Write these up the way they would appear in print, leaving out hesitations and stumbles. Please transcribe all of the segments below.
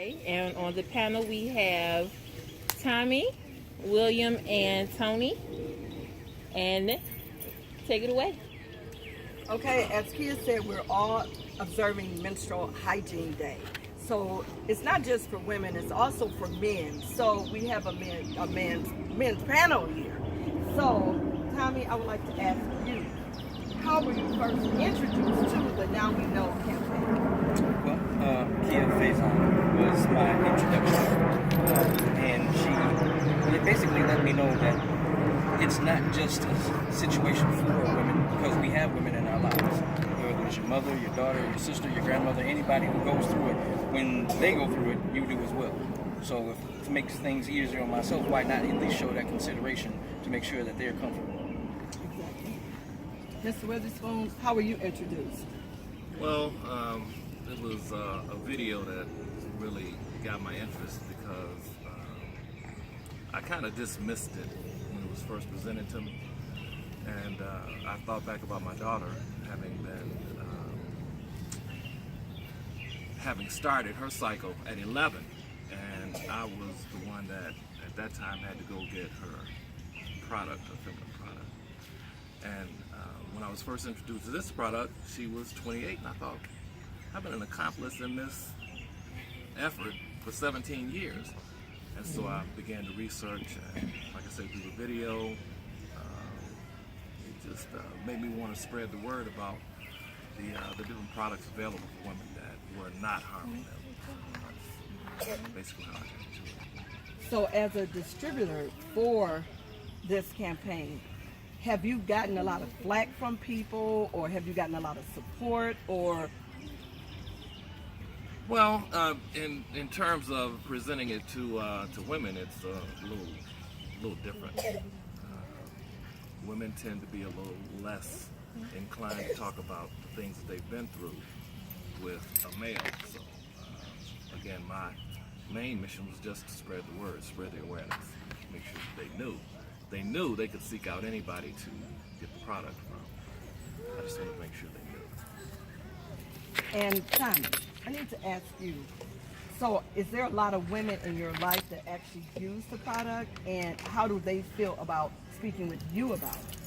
And on the panel we have Tommy, William, and Tony. And take it away. Okay, as Kia said, we're all observing Menstrual Hygiene Day. So it's not just for women, it's also for men. So we have a men's panel here. So, Tommy, I would like to ask you, how were you first introduced to the Now We Know campaign? Well, Kia Faison was my introduction, and she basically let me know that it's not just a situation for women, because we have women in our lives. Whether it's your mother, your daughter, your sister, your grandmother, anybody who goes through it, when they go through it, you do as well. So if it makes things easier on myself, why not at least show that consideration to make sure that they're comfortable? Exactly. Mr. Witherspoon, how were you introduced? Well, it was a video that really got my interest because I kind of dismissed it when it was first presented to me. And I thought back about my daughter having started her cycle at 11, and I was the one that at that time had to go get her product, her feminine product. And when I was first introduced to this product, she was 28, and I thought, I've been an accomplice in this effort for 17 years. And so I began to research, and like I said, do the video. It just made me want to spread the word about the different products available for women that were not harming them. That's basically how I got into it. So as a distributor for this campaign, have you gotten a lot of flack from people, or have you gotten a lot of support, or? Well, in terms of presenting it to women, it's a little different. Women tend to be a little less inclined to talk about the things that they've been through with a male. So again, my main mission was just to spread the word, spread the awareness, make sure that they knew they could seek out anybody to get the product from. I just wanted to make sure they knew. And Tommy, I need to ask you, so is there a lot of women in your life that actually use the product, and how do they feel about speaking with you about it?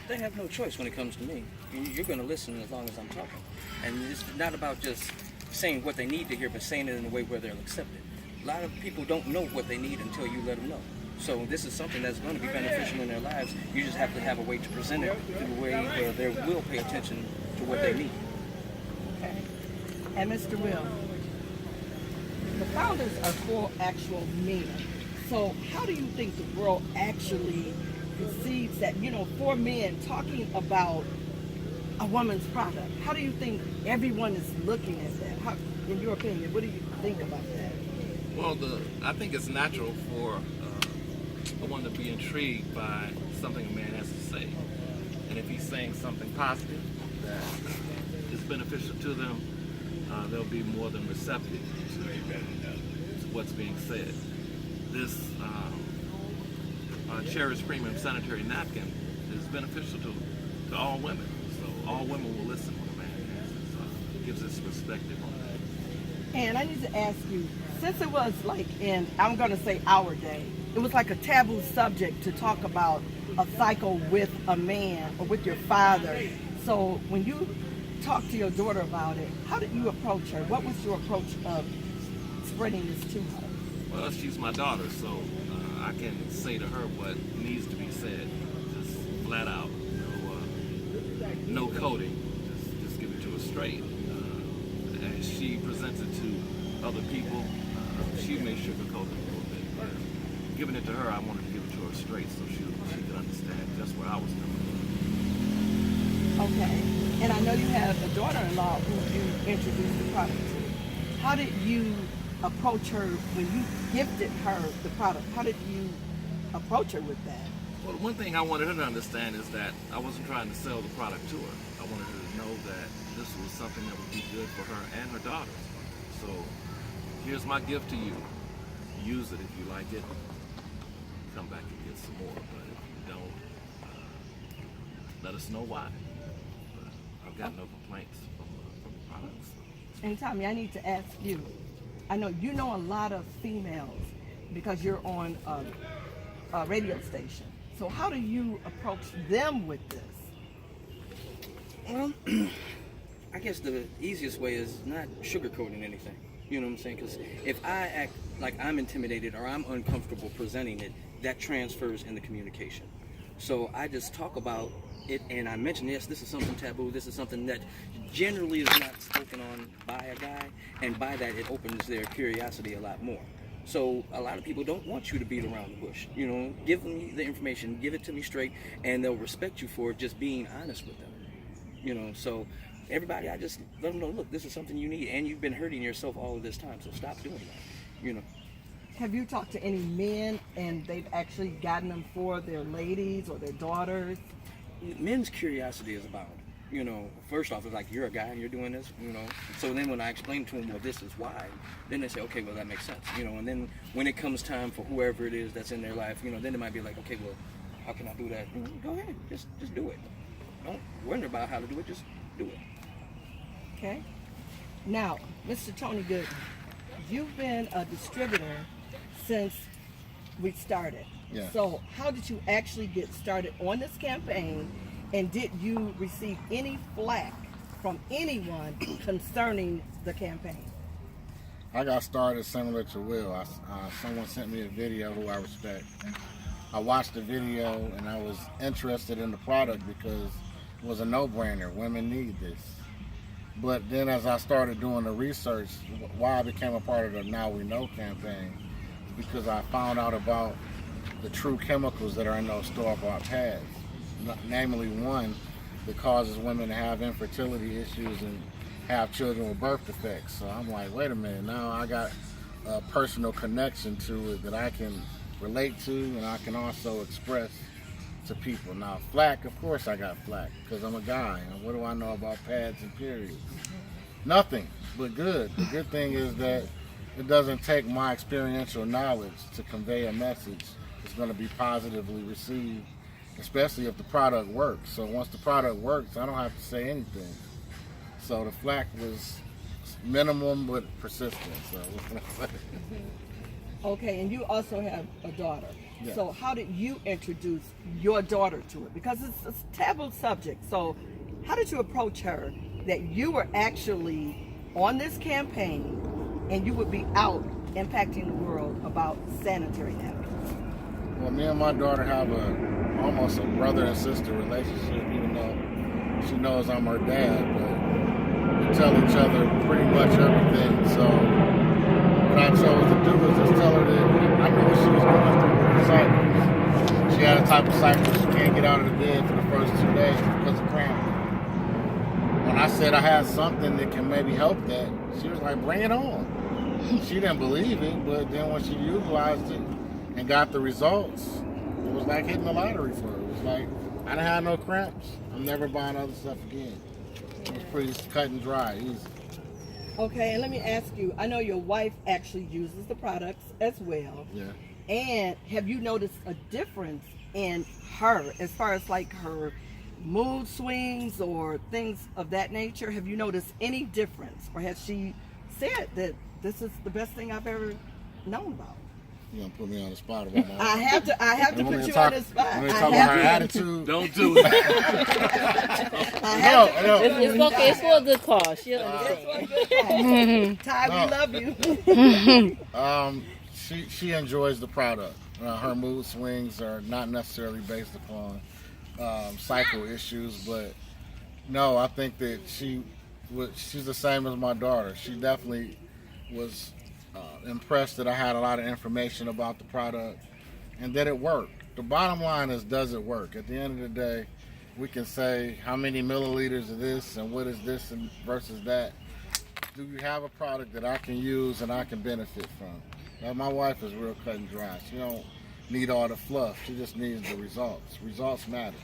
They have no choice when it comes to me. You're going to listen as long as I'm talking. And it's not about just saying what they need to hear, but saying it in a way where they'll accept it. A lot of people don't know what they need until you let them know. So this is something that's going to be beneficial in their lives. You just have to have a way to present it in a way where they will pay attention to what they need. Okay. And Mr. Will, the founders are for actual men. So how do you think the world actually perceives that, for men talking about a woman's product? How do you think everyone is looking at that? How, in your opinion, what do you think about that? Well, I think it's natural for one to be intrigued by something a man has to say. And if he's saying something positive that is beneficial to them, they'll be more than receptive to what's being said. This Cherish Premium Sanitary Napkin is beneficial to all women. So all women will listen when a man gives his perspective on that. And I need to ask you, since it was like I'm going to say our day, it was like a taboo subject to talk about a cycle with a man or with your father. So when you talked to your daughter about it, how did you approach her? What was your approach of spreading this to her? Well, she's my daughter, so I can say to her what needs to be said, just flat out, no coding, just give it to her straight. As she presents it to other people, she may sugarcoat it a little bit, but giving it to her, I wanted to give it to her straight so she could understand just where I was coming from. Okay, and I know you have a daughter-in-law who you introduced the product to. How did you approach her when you gifted her the product? How did you approach her with that? Well, one thing I wanted her to understand is that I wasn't trying to sell the product to her. I wanted her to know that this was something that would be good for her and her daughters. So here's my gift to you. Use it if you like it. Come back and get some more. But if you don't, let us know why. But I've got no complaints from the products. And Tommy, I need to ask you, I know you know a lot of females because you're on a radio station. So how do you approach them with this? Well, I guess the easiest way is not sugarcoating anything. You know what I'm saying? Because if I act like I'm intimidated or I'm uncomfortable presenting it, that transfers in the communication. So I just talk about it, and I mention, yes, this is something taboo. This is something that generally is not spoken on by a guy, and by that it opens their curiosity a lot more. So a lot of people don't want you to beat around the bush. You know, give them the information, give it to me straight, and they'll respect you for just being honest with them. You know, so everybody, I just let them know, look, this is something you need, and you've been hurting yourself all of this time, so stop doing that. You know. Have you talked to any men and they've actually gotten them for their ladies or their daughters? Men's curiosity is abound. You know, first off, it's like, you're a guy and you're doing this, you know. So then when I explain to them, well, this is why, then they say, okay, well, that makes sense, you know. And then when it comes time for whoever it is that's in their life, you know, then it might be like, okay, well, how can I do that? Go ahead, just do it. Don't wonder about how to do it, just do it. Okay. Now, Mr. Tony Gooden, you've been a distributor since we started. Yeah. So how did you actually get started on this campaign, and did you receive any flack from anyone concerning the campaign? I got started similar to Will. Someone sent me a video who I respect. I watched the video and I was interested in the product because it was a no-brainer. Women need this. But then as I started doing the research, why I became a part of the Now We Know campaign, is because I found out about the true chemicals that are in those store-bought pads. Namely, one that causes women to have infertility issues and have children with birth defects. So I'm like, wait a minute, now I got a personal connection to it that I can relate to, and I can also express to people. Now, flack, of course I got flack, because I'm a guy, and what do I know about pads and periods? Nothing, but good. The good thing is that it doesn't take my experiential knowledge to convey a message. It's going to be positively received, especially if the product works. So once the product works, I don't have to say anything. So the flack was minimum but persistent. So Okay, and you also have a daughter. Yeah. So how did you introduce your daughter to it? Because it's a taboo subject. So how did you approach her that you were actually on this campaign and you would be out impacting the world about sanitary napkins? Well, me and my daughter have almost a brother and sister relationship, even though she knows I'm her dad, but we tell each other pretty much everything. So what I chose to do was just tell her that I knew what she was going through with the cycles. She had a type of cycle she can't get out of the bed for the first 2 days because of cramping. When I said I had something that can maybe help that, she was like, bring it on. She didn't believe it, but then when she utilized it and got the results, it was like hitting the lottery for her. It was like, I didn't have no cramps. I'm never buying other stuff again. It was pretty cut and dry, easy. Okay, and let me ask you, I know your wife actually uses the products as well. Yeah. And have you noticed a difference in her as far as like her mood swings or things of that nature? Have you noticed any difference? Or has she said that this is the best thing I've ever known about? You gonna put me on the spot about my I have to put you on the spot. When we I talk have about her to. attitude. Don't do it. I have to. No. It's okay. It's for a good cause. She'll understand. Ty, we love you. She enjoys the product. Her mood swings are not necessarily based upon cycle issues, but no, I think that she's the same as my daughter. She definitely was impressed that I had a lot of information about the product and that it worked. The bottom line is, does it work? At the end of the day, we can say how many milliliters of this and what is this and versus that. Do you have a product that I can use and I can benefit from? Now, my wife is real cut and dry. She don't need all the fluff. She just needs the results. Results matter.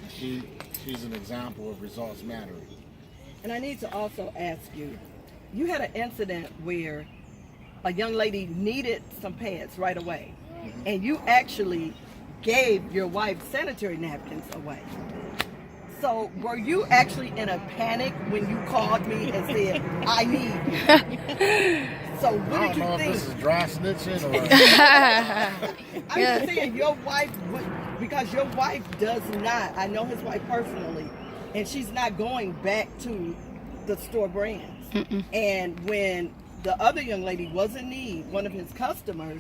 And she's an example of results mattering. And I need to also ask you, you had an incident where a young lady needed some pads right away, and you actually gave your wife sanitary napkins away. So were you actually in a panic when you called me and said, I need So I what don't did you know if think? this is dry snitching or. I'm just saying your wife, because your wife does not, I know his wife personally, and she's not going back to the store brands. And when the other young lady was in need, one of his customers,